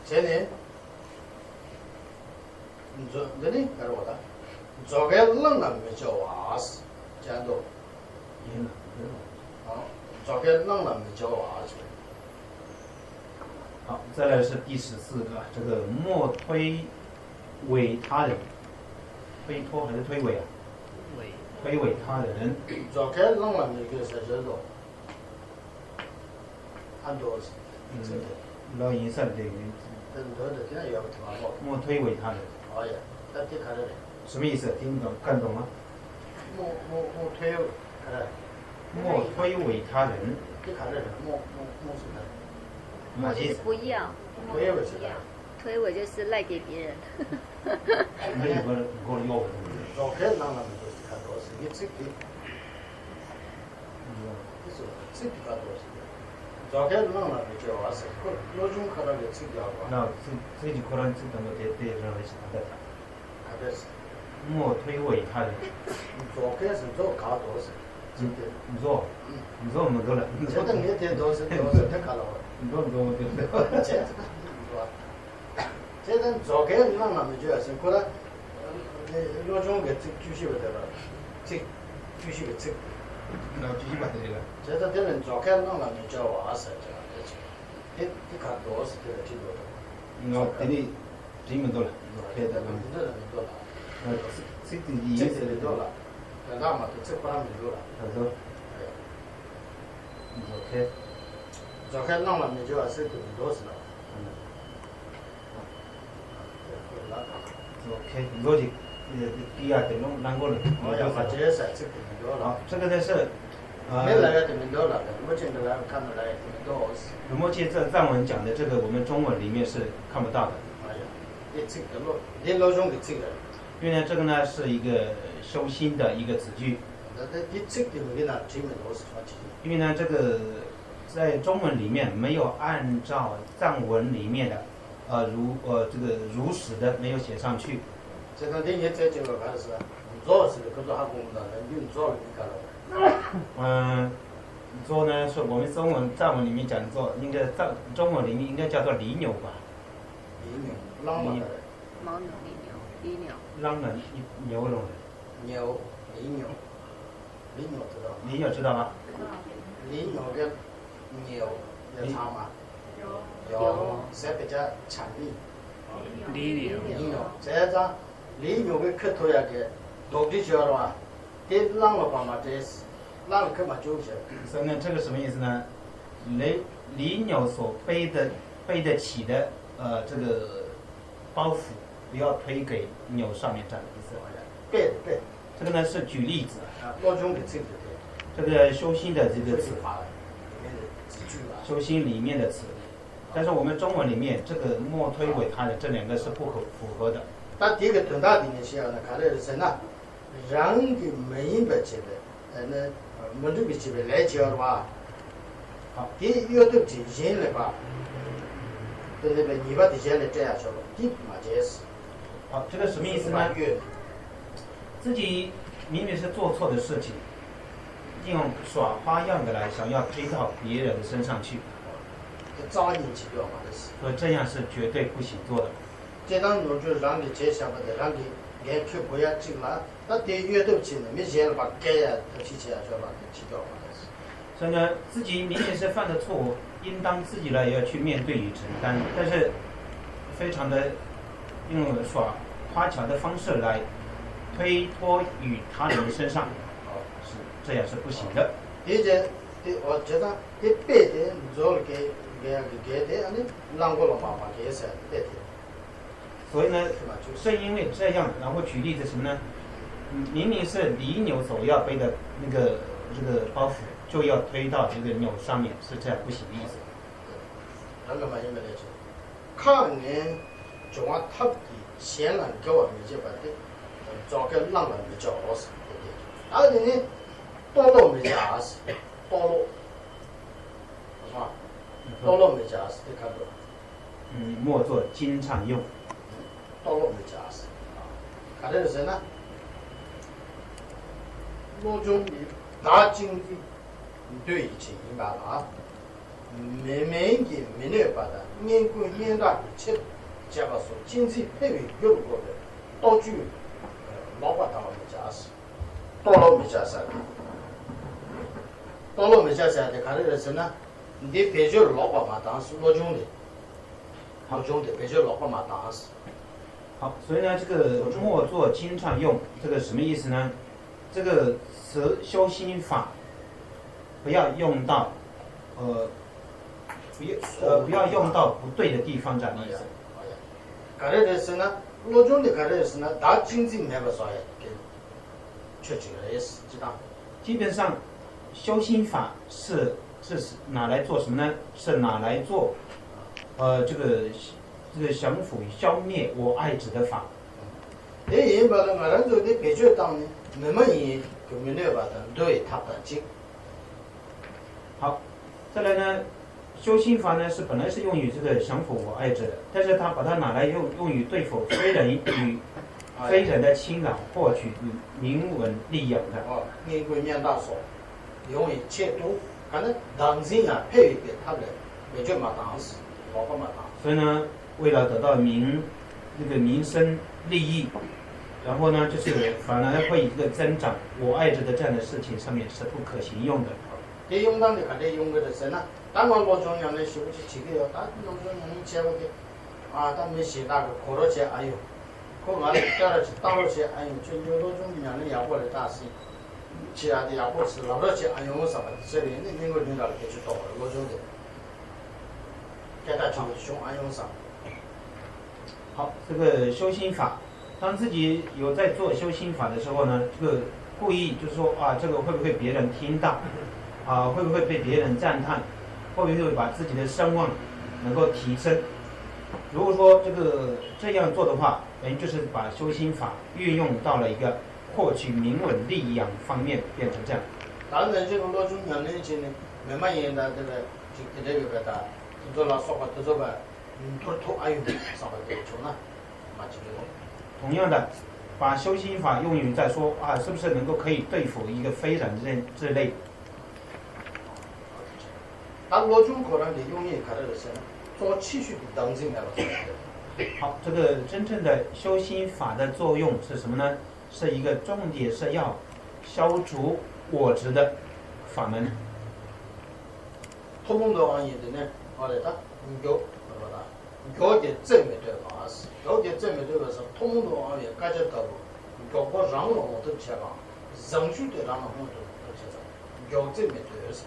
쟤네 너네 가로다 저게 렁렁이 저 와스 쟤도 저게 렁렁이 저 와스 好，再来是第14个，这个莫推诿他人，推脱还是推诿啊？推诿他人。저게 렁렁이 그 사실도 한 도스 老银色的这个莫推诿他人。哦呀，那这看着嘞。什么意思？听不懂，看懂吗？莫推，看着。莫推诿他人。这看着嘞，莫什么？莫就是不要，推诿是吧？推诿就是赖给别人。没有个我要。早开那么多是看多是，你这个，这个看多是。早开那么比较是，老中看到的这个话。那这就可能这等个对认为是他的。他的是。莫推诿他人。早开是早看多是。你做没够了。这等你点多是他看了。你做对不对？这等早开那么比较是，可能老中个这继续不得了，这继续个这。那继续把这个。这个等人早开那么比较哇塞这样的，你看多是这个挺多的。我等你真没够了，开的。多了。这个意思的多了，那么这不然没多了。他说，开。早开那么比较是更多是了。OK， 逻辑，第二点弄难过了。我要把这些事情更多了。好，这个呢是，没来的更多了，目前的来看出来更多是。目前这藏文讲的这个，我们中文里面是看不到的。哎呀，你老中的这个。因为呢，这个呢是一个修心的一个子句。你这个里呢，基本都是传奇。因为呢，这个在中文里面没有按照藏文里面的。这个如实的没有写上去。这个你这几个开始，做是工作还工作，你做了你干了。做呢是我们藏文里面讲做，应该中文里面应该叫做犁牛吧。犁牛，啷个的？牦牛、犁牛。啷个牛龙的？牛，犁牛知道？犁牛知道吗？犁牛跟牛有差吗？有，谁比较产力？犁牛。这张犁牛的磕头呀个，落地脚了嘛？这浪了吧嘛？这是浪了干嘛就是？所以呢，这个什么意思呢？犁牛所背得起的这个包袱，不要推给牛上面站的意思。对。这个呢是举例子。老中的这个。这个修心的这个词。修心里面的词。但是我们中文里面这个莫推诿他人这两个是不符合的。但第一个最大的影响呢，看的是呢，人的明白起来，没这个起来来教的话，好，第有的体现了吧，对不对？你把体现了这样说，第嘛解释。好，这个什么意思呢？自己明明是做错的事情，用耍花样的来想要推到别人的身上去。早引起掉嘛的事，所以这样是绝对不行做的。这当中就让你接下不得，让你连去不要进来，那点阅读起来，没写了把改呀，都提起来说把它提掉嘛的事。所以呢，自己明明是犯的错误，应当自己来要去面对与承担，但是非常的用耍花巧的方式来推脱于他人身上，是这样是不行的。我觉得这别的做了给的，你让过了妈妈给谁别的。所以呢，正因为这样，然后举例子什么呢？明明是犁牛所要背的这个包袱，就要推到这个牛上面，是这样不行的意思。那个嘛也没得说，看人中华特的显然给我们这边的，找个让人比较老实，对不对？而且呢，多了没加是，多了，是吧？多了没加是，你看到？莫作经常用。多了没加是，看的是谁呢？罗中的大经的对情明白了啊，明明的明了把的，年过年大七加个说，经济配备越过的，道具老板他们没加是，到了没加啥的，到了没加啥的，看这个是呢，你得别叫老板嘛当是老兄弟，老兄弟别叫老板嘛当是。好，所以呢，这个莫作经常用，这个什么意思呢？这个词修心法，不要用到，不要用到不对的地方，这样的意思。搞这个是呢，老兄弟搞这个是呢，大经济没个啥呀，给确实的意思，知道？基本上，修心法是拿来做什么呢？是拿来做，这个降服消灭我爱子的法。你人把那俺做的别觉当呢，慢慢人就没那把的对他的经。好，再来呢，修心法呢是本来是用于这个降服我爱者的，但是他把它拿来用于对付非人与非人的侵扰，获取名闻利养的。哦，年过年大少，用于切度，可能当心啊配给他的，也就嘛当时，老板嘛当。所以呢，为了得到民生利益，然后呢，就是反而会这个增长我爱着的这样的事情上面是不可行用的。你用当的看你用的是呢，当我老中央的学不起这个哟，但老中央你接不的，啊，他们写那个考到去，哎呦，考完了掉了去，到了去，哎呦，就有老中央的养活的大事，其他的养活是老了去，哎呦，我什么这里那民国领导给去倒了老中的，给他讲凶，哎呦啥。好，这个修心法，当自己有在做修心法的时候呢，这个故意就是说啊，这个会不会别人听到，啊，会不会被别人赞叹，会不会把自己的声望能够提升？如果说这样做的话，等于就是把修心法运用到了一个获取名闻利养方面，变成这样。当然，这个老中央年轻呢，慢慢演的这个的，做了说话都做吧。拖哎呦，上回给穷了，嘛这个。同样的，把修心法用于在说啊，是不是能够可以对付一个非人之类？但老中可能你用意看到的是做继续的当真来了。好，这个真正的修心法的作用是什么呢？是一个重点是要消除我执的法门。通通的行业的呢，好的，他有。有点正面对方是，有点正面对方是，通通行业各家道路，要把让往我都切讲，人数的让往我都切讲，要正面对是，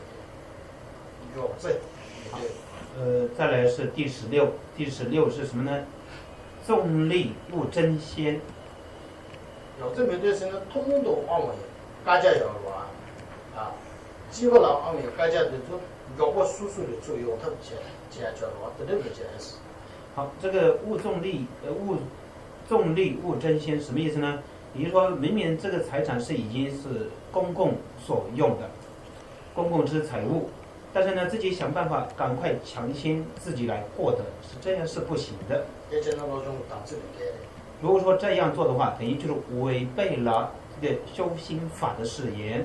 要正面对。再来是第16，第16是什么呢？重利勿争先。要正面对是呢，通通的行业各家要玩啊，基本上行业各家的做，要把叔叔的作用他切叫玩，这里面解释。好，这个勿重利勿争先什么意思呢？比如说明明这个财产是已经是公共所用的，公共之财物，但是呢自己想办法赶快强行自己来获得，是这样是不行的。如果说这样做的话，等于就是违背了这个修心法的誓言。